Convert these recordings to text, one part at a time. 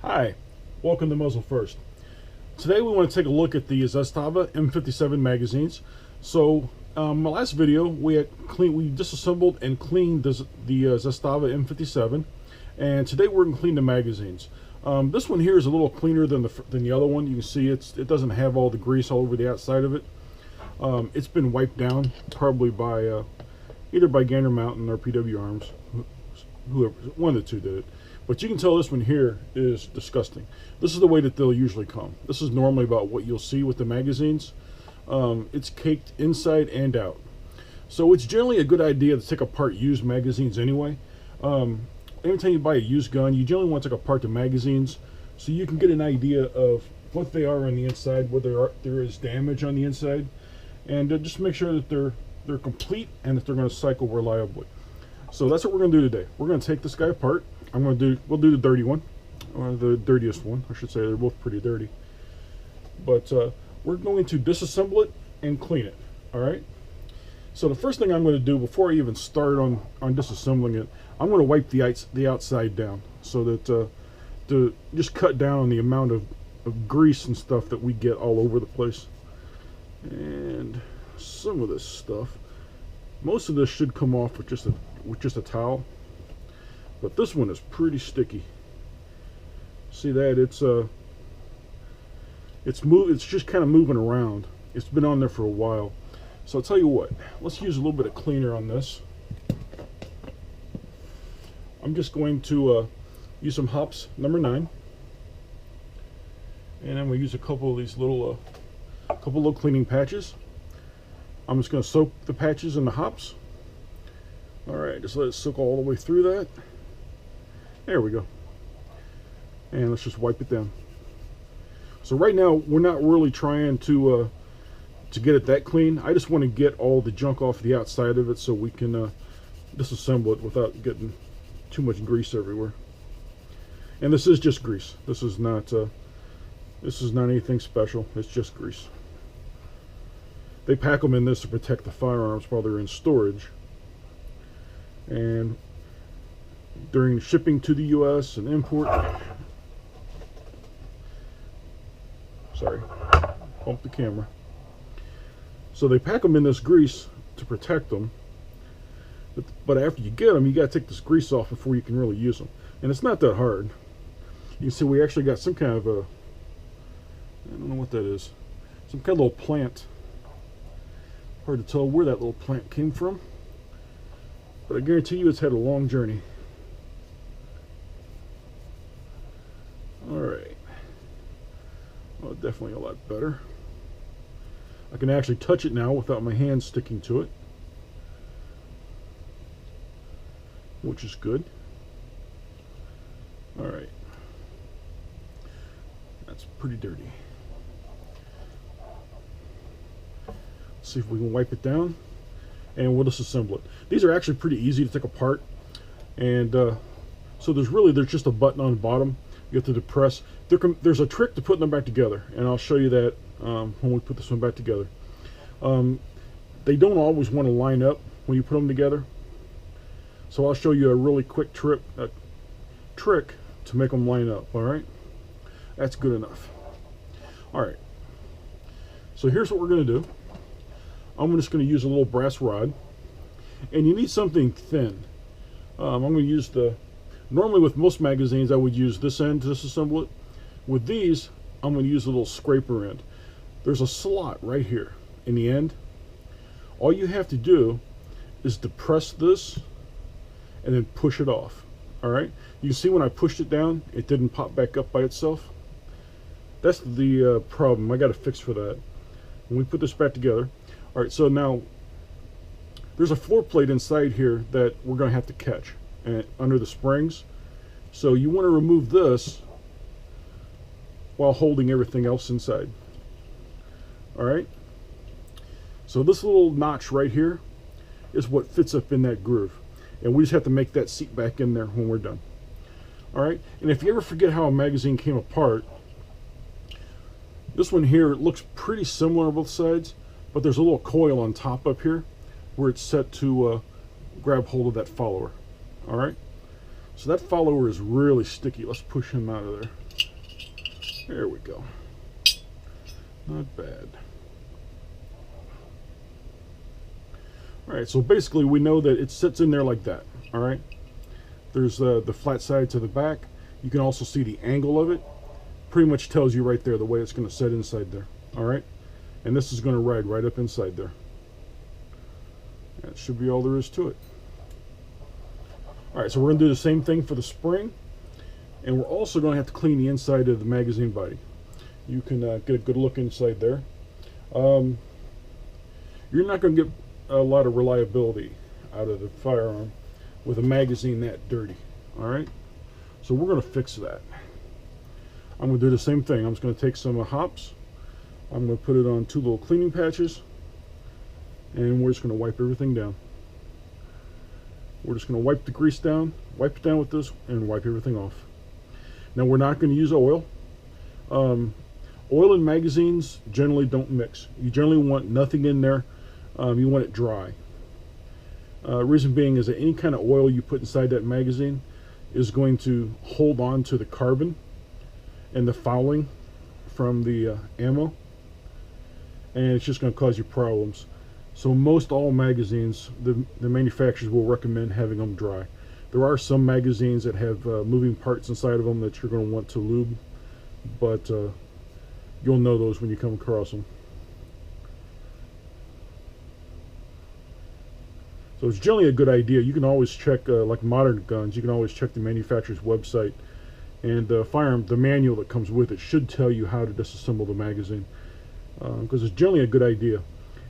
Hi, welcome to Muzzle First. Today we want to take a look at the Zastava M57 magazines. So, my last video we disassembled and cleaned the Zastava M57, and today we're going to clean the magazines. This one here is a little cleaner than the other one. You can see it doesn't have all the grease all over the outside of it. It's been wiped down probably by either by Gander Mountain or PW Arms. Whoever, one of the two did it. But you can tell this one here is disgusting. This is the way that they'll usually come. This is normally about what you'll see with the magazines. It's caked inside and out. So it's generally a good idea to take apart used magazines anyway. Anytime you buy a used gun, you generally want to take apart the magazines so you can get an idea of what they are on the inside, whether there is damage on the inside, and just make sure that they're complete and that they're going to cycle reliably. So that's what we're going to do today. We're going to take this guy apart. We'll do the dirty one, or the dirtiest one, I should say. They're both pretty dirty. But we're going to disassemble it and clean it, all right? So the first thing I'm going to do before I even start on disassembling it, I'm going to wipe the outside down so that to just cut down on the amount of grease and stuff that we get all over the place. And some of this stuff, most of this should come off with just a towel. But this one is pretty sticky. See that? It's just kind of moving around. It's been on there for a while. So I'll tell you what, let's use a little bit of cleaner on this. I'm just going to use some hops number 9. And I'm going to use a couple of these little cleaning patches. I'm just going to soak the patches in the hops. Alright, just let it soak all the way through that. There we go. And let's just wipe it down. So right now we're not really trying to get it that clean. I just want to get all the junk off the outside of it so we can disassemble it without getting too much grease everywhere. And this is just grease. This is not anything special. It's just grease. They pack them in this to protect the firearms while they're in storage. And during shipping to the US and import, sorry, bumped the camera. So they pack them in this grease to protect them, but after you get them, you got to take this grease off before you can really use them. And it's not that hard. You can see we actually got some kind of I don't know what that is, some kind of little plant. Hard to tell where that little plant came from, but I guarantee you it's had a long journey. Alright. Well, definitely a lot better. I can actually touch it now without my hand sticking to it, which is good. Alright. That's pretty dirty. Let's see if we can wipe it down, and we'll disassemble it. These are actually pretty easy to take apart, and so there's just a button on the bottom. You have to depress. There's a trick to putting them back together, and I'll show you that when we put this one back together. They don't always want to line up when you put them together, so I'll show you a really quick trick to make them line up. All right, that's good enough. All right, so here's what we're going to do. I'm just going to use a little brass rod, and you need something thin. I'm going to use normally with most magazines I would use this end to disassemble it. With these, I'm going to use a little scraper end. There's a slot right here in the end. All you have to do is depress this and then push it off. Alright? You can see when I pushed it down, it didn't pop back up by itself. That's the problem. I got a fix for that. When we put this back together. Alright, so now there's a floor plate inside here that we're going to have to catch under the springs. So you want to remove this while holding everything else inside. Alright, so this little notch right here is what fits up in that groove, and we just have to make that seat back in there when we're done. Alright, and if you ever forget how a magazine came apart, this one here looks pretty similar on both sides, but there's a little coil on top up here where it's set to grab hold of that follower. Alright, so that follower is really sticky. Let's push him out of there. There we go. Not bad. Alright, so basically we know that it sits in there like that. Alright. There's the flat side to the back. You can also see the angle of it. Pretty much tells you right there the way it's going to sit inside there. Alright. And this is going to ride right up inside there. That should be all there is to it. Alright, so we're going to do the same thing for the spring. And we're also going to have to clean the inside of the magazine body. You can get a good look inside there. You're not going to get a lot of reliability out of the firearm with a magazine that dirty. Alright, so we're going to fix that. I'm going to do the same thing. I'm just going to take some hops. I'm going to put it on 2 little cleaning patches, and we're just going to wipe everything down. We're just going to wipe the grease down, wipe it down with this, and wipe everything off. Now we're not going to use oil. Oil and magazines generally don't mix. You generally want nothing in there. You want it dry. Reason being is that any kind of oil you put inside that magazine is going to hold on to the carbon and the fouling from the ammo, and it's just going to cause you problems. So most all magazines, the manufacturers will recommend having them dry. There are some magazines that have moving parts inside of them that you're going to want to lube, but you'll know those when you come across them. So it's generally a good idea. You can always check, like modern guns, you can always check the manufacturer's website, and the manual that comes with it should tell you how to disassemble the magazine, because it's generally a good idea.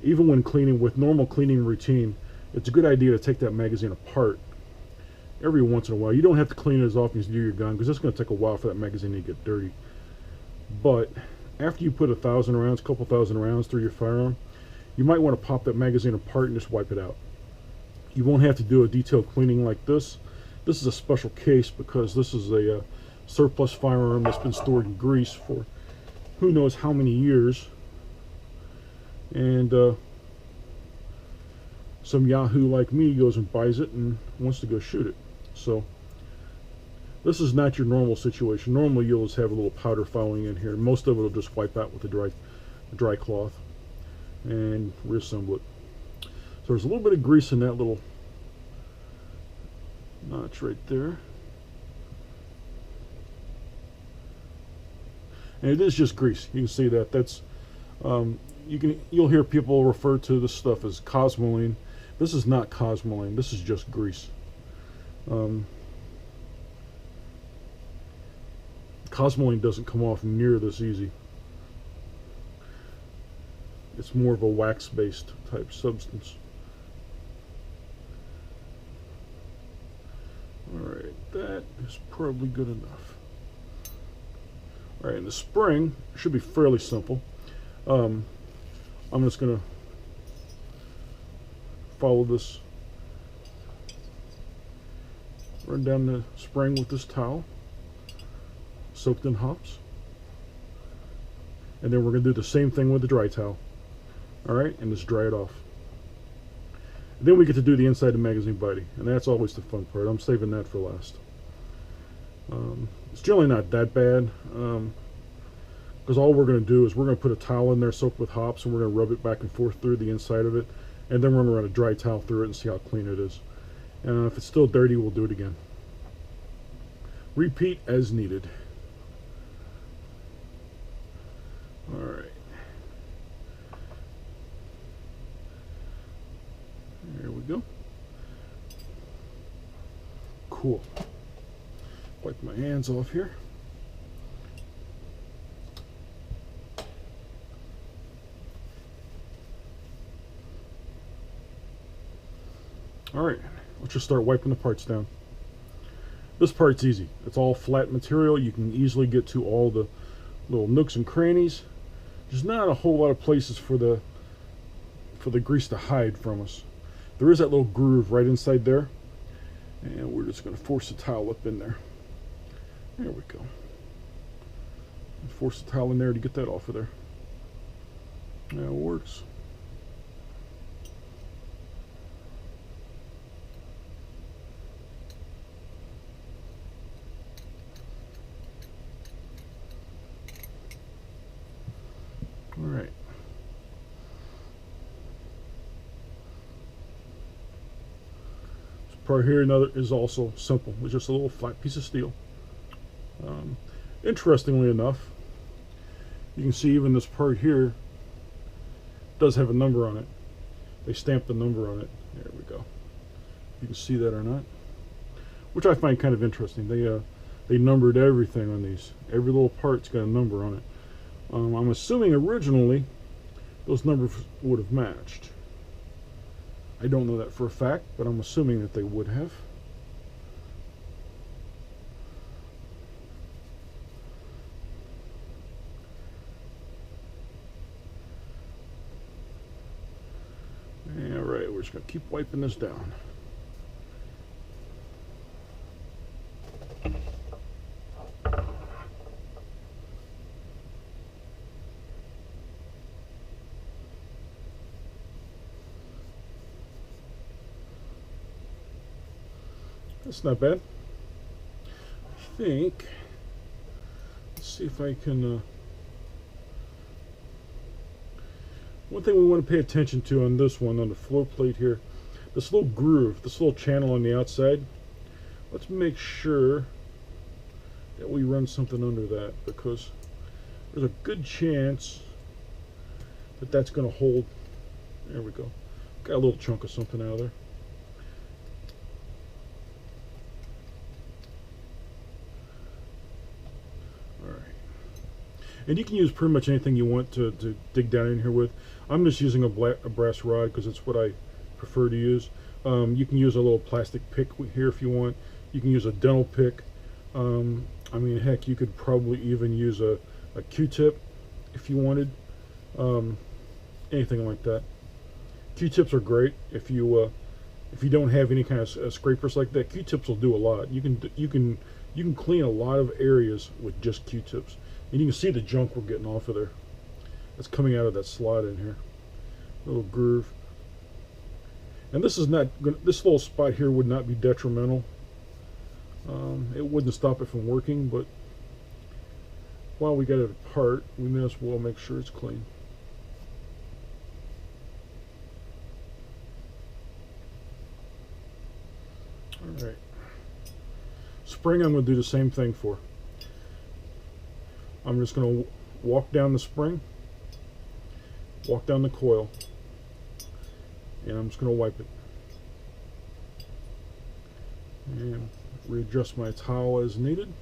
Even when cleaning with normal cleaning routine, it's a good idea to take that magazine apart every once in a while. You don't have to clean it as often as you do your gun, because it's going to take a while for that magazine to get dirty. But after you put 1,000 rounds, couple thousand rounds through your firearm, you might want to pop that magazine apart and just wipe it out. You won't have to do a detailed cleaning like this. This is a special case because this is a surplus firearm that's been stored in grease for who knows how many years. And some yahoo like me goes and buys it and wants to go shoot it. So this is not your normal situation. Normally you'll just have a little powder fouling in here. Most of it will just wipe out with a dry cloth and reassemble it. So there's a little bit of grease in that little notch right there. And it is just grease. You can see that. That's you'll hear people refer to this stuff as cosmoline. This is not cosmoline. This is just grease. Cosmoline doesn't come off near this easy. It's more of a wax-based type substance. Alright, that is probably good enough. Alright, and the spring should be fairly simple. I'm just going to follow this, run down the spring with this towel, soaked in hops, and then we're going to do the same thing with the dry towel. Alright, and just dry it off. Then we get to do the inside of the magazine body, and that's always the fun part. I'm saving that for last. It's generally not that bad, because all we're going to do is we're going to put a towel in there soaked with hops, and we're going to rub it back and forth through the inside of it, and then we're going to run a dry towel through it and see how clean it is. And if it's still dirty, we'll do it again. Repeat as needed. Alright. There we go. Cool. Wipe my hands off here. Alright, let's just start wiping the parts down. This part's easy. It's all flat material. You can easily get to all the little nooks and crannies. There's not a whole lot of places for the grease to hide from us. There is that little groove right inside there, and we're just going to force the towel up in there. There we go. Force the towel in there to get that off of there. That works. part here another is also simple. It's just a little flat piece of steel. Interestingly enough, you can see even this part here does have a number on it. They stamped the number on it. There we go. You can see that or not, which I find kind of interesting. They numbered everything on these. Every little part's got a number on it. I'm assuming originally those numbers would have matched. I don't know that for a fact, but I'm assuming that they would have. Alright, we're just going to keep wiping this down. That's not bad. I think, let's see if I can, one thing we want to pay attention to on this one, on the floor plate here, this little groove, this little channel on the outside, let's make sure that we run something under that, because there's a good chance that that's going to hold. There we go. Got a little chunk of something out of there. And you can use pretty much anything you want to dig down in here with. I'm just using a brass rod because it's what I prefer to use. You can use a little plastic pick here if you want. You can use a dental pick. I mean, heck, you could probably even use a Q-tip if you wanted. Anything like that. Q-tips are great if you don't have any kind of scrapers like that. Q-tips will do a lot. You can clean a lot of areas with just Q-tips. And you can see the junk we're getting off of there. That's coming out of that slot in here. Little groove. And this is not gonna, this little spot here would not be detrimental. It wouldn't stop it from working, but while we got it apart, we may as well make sure it's clean. Alright. Spring I'm going to do the same thing for. I'm just going to walk down the spring, walk down the coil, and I'm just going to wipe it. And readjust my towel as needed.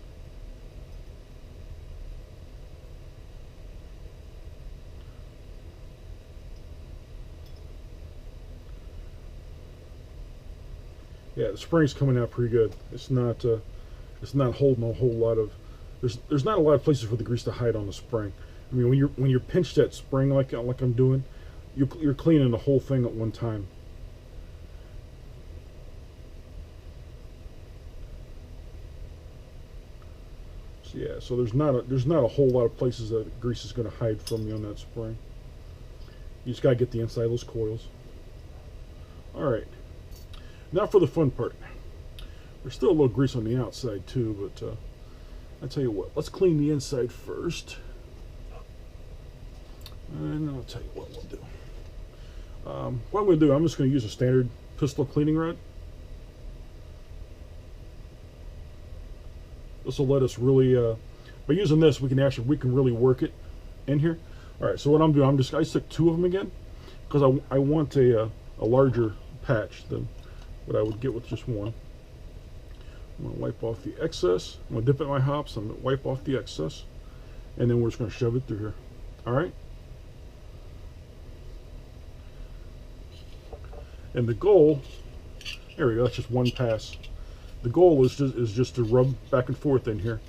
Yeah, the spring's coming out pretty good. It's not holding a whole lot of. There's not a lot of places for the grease to hide on the spring. I mean, when you're pinched that spring like I'm doing, you're cleaning the whole thing at one time. So yeah, so there's not a whole lot of places that the grease is going to hide from you on that spring. You just gotta get the inside of those coils. All right, now for the fun part. There's still a little grease on the outside too, but I'll tell you what, let's clean the inside first. And I'll tell you what we'll do. What I'm going to do, I'm just going to use a standard pistol cleaning rod. This will let us really, by using this, we can really work it in here. All right, so what I'm doing, I took 2 of them again, because I want a larger patch than what I would get with just one. I'm going to wipe off the excess. I'm going to dip it in my hops. I'm going to wipe off the excess. And then we're just going to shove it through here. Alright? And the goal, there we go, that's just one pass. The goal is just to rub back and forth in here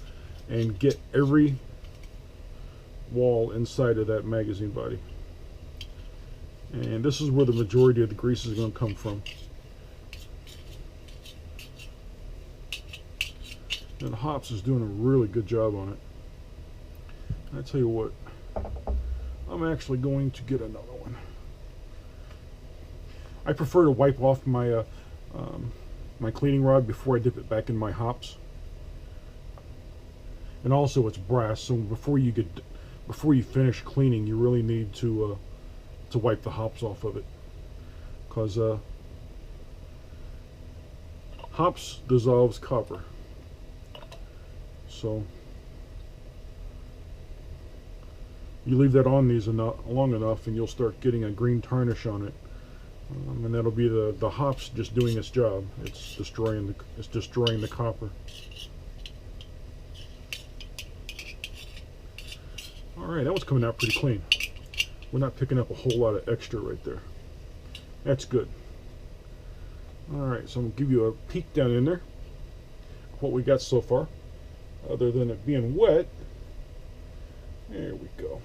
and get every wall inside of that magazine body. And this is where the majority of the grease is going to come from. And Hops is doing a really good job on it. I tell you what, I'm actually going to get another one. I prefer to wipe off my my cleaning rod before I dip it back in my hops. And also, it's brass, so before you finish cleaning, you really need to wipe the hops off of it, because Hops dissolves copper. So you leave that on these long enough and you'll start getting a green tarnish on it. And that'll be the hops just doing its job. It's destroying the copper. Alright, that one's coming out pretty clean. We're not picking up a whole lot of extra right there. That's good. Alright, so I'm going to give you a peek down in there. What we got so far. Other than it being wet. There we go.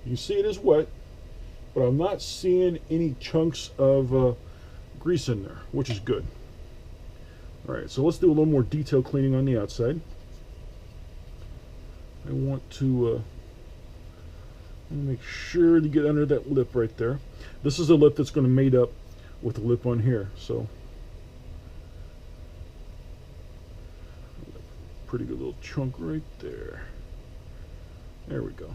You can see it is wet, but I'm not seeing any chunks of grease in there, which is good. Alright, so let's do a little more detail cleaning on the outside. I want to make sure to get under that lip right there. This is a lip that's going to mate up with the lip on here, so pretty good little chunk right there. There we go.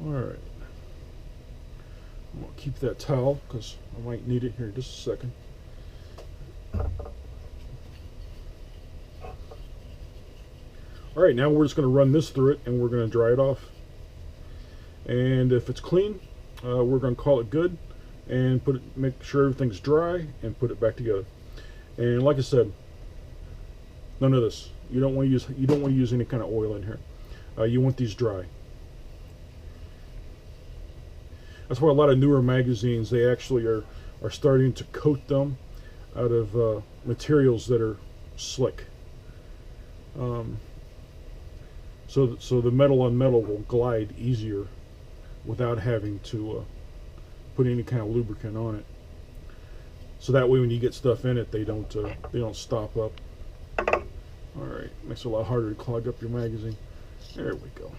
Alright. I'm going to keep that towel because I might need it here in just a second. Alright, now we're just going to run this through it and we're going to dry it off. And if it's clean, we're going to call it good and make sure everything's dry and put it back together. And like I said, none of this. You don't want to use any kind of oil in here. You want these dry. That's why a lot of newer magazines, they actually are starting to coat them out of materials that are slick. So the metal on metal will glide easier without having to put any kind of lubricant on it. So that way when you get stuff in it, they don't stop up. All right, makes it a lot harder to clog up your magazine. There we go.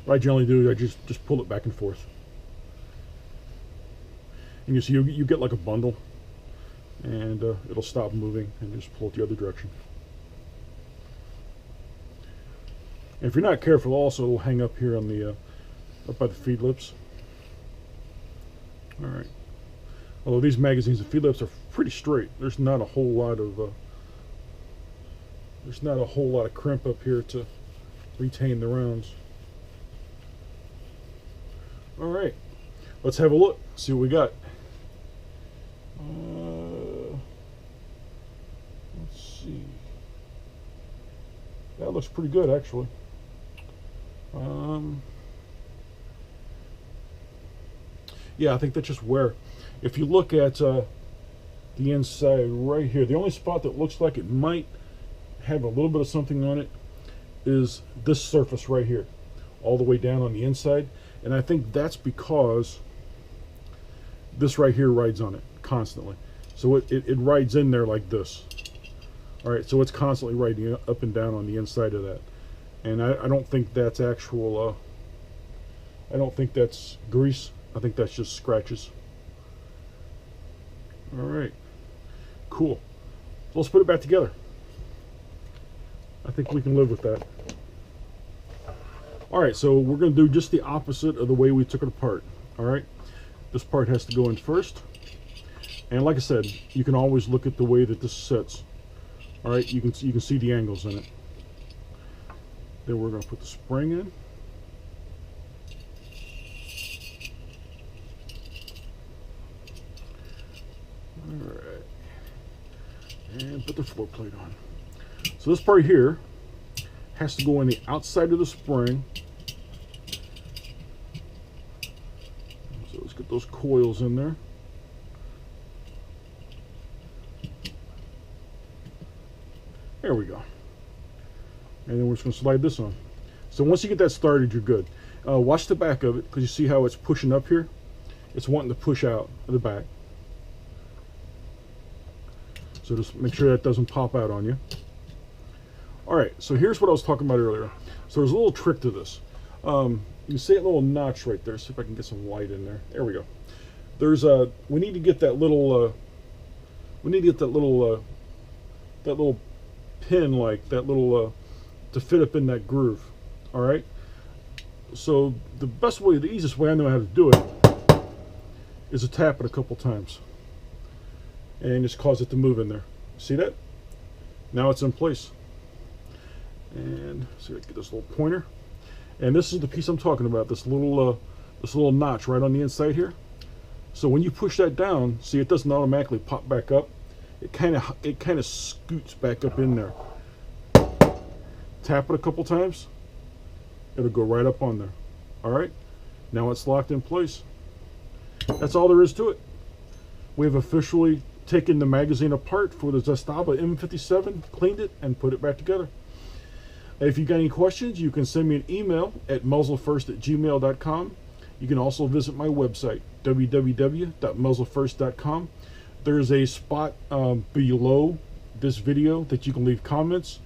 What I generally do, I just pull it back and forth. And you see, you get like a bundle, and it'll stop moving, and just pull it the other direction. And if you're not careful, also it'll hang up here on the up by the feed lips. All right. Although these magazines, the feed lips are pretty straight. There's not a whole lot of crimp up here to retain the rounds. All right, let's have a look. See what we got. Let's see. That looks pretty good, actually. Yeah, I think that's just wear. If you look at the inside right here, the only spot that looks like it might have a little bit of something on it is this surface right here, all the way down on the inside. And I think that's because this right here rides on it constantly. So it rides in there like this. All right, so it's constantly riding up and down on the inside of that. And I don't think that's actual, I don't think that's grease. I think that's just scratches. All right, cool. So let's put it back together. I think we can live with that. All right, so we're going to do just the opposite of the way we took it apart. All right, this part has to go in first. And like I said, you can always look at the way that this sits. All right, you can see the angles in it. Then we're going to put the spring in. All right, and put the floor plate on. So this part here has to go in the outside of the spring. So let's get those coils in there. There we go. And then we're just going to slide this on. So once you get that started, you're good. Watch the back of it, because you see how it's pushing up here? It's wanting to push out of the back. So just make sure that doesn't pop out on you. Alright, so here's what I was talking about earlier. So there's a little trick to this. You see that little notch right there. See if I can get some light in there. There we go. There's we need to get that little that little pin, like that little to fit up in that groove. All right. So the best way, the easiest way I know how to do it is to tap it a couple times and just cause it to move in there. See that? Now it's in place. And so I get this little pointer, and this is the piece I'm talking about. This little notch right on the inside here. So when you push that down, see, it doesn't automatically pop back up. It kind of scoots back up in there. Tap it a couple times, it'll go right up on there. All right, now it's locked in place. That's all there is to it. We have officially taken the magazine apart for the Zastaba M57, cleaned it, and put it back together. If you got any questions, you can send me an email at muzzlefirst@gmail.com. You can also visit my website, www.muzzlefirst.com. There's a spot below this video that you can leave comments.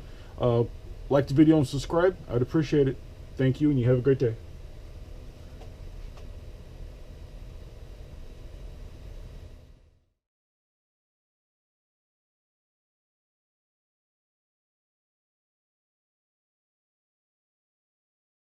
Like the video and subscribe. I'd appreciate it. Thank you, and you have a great day.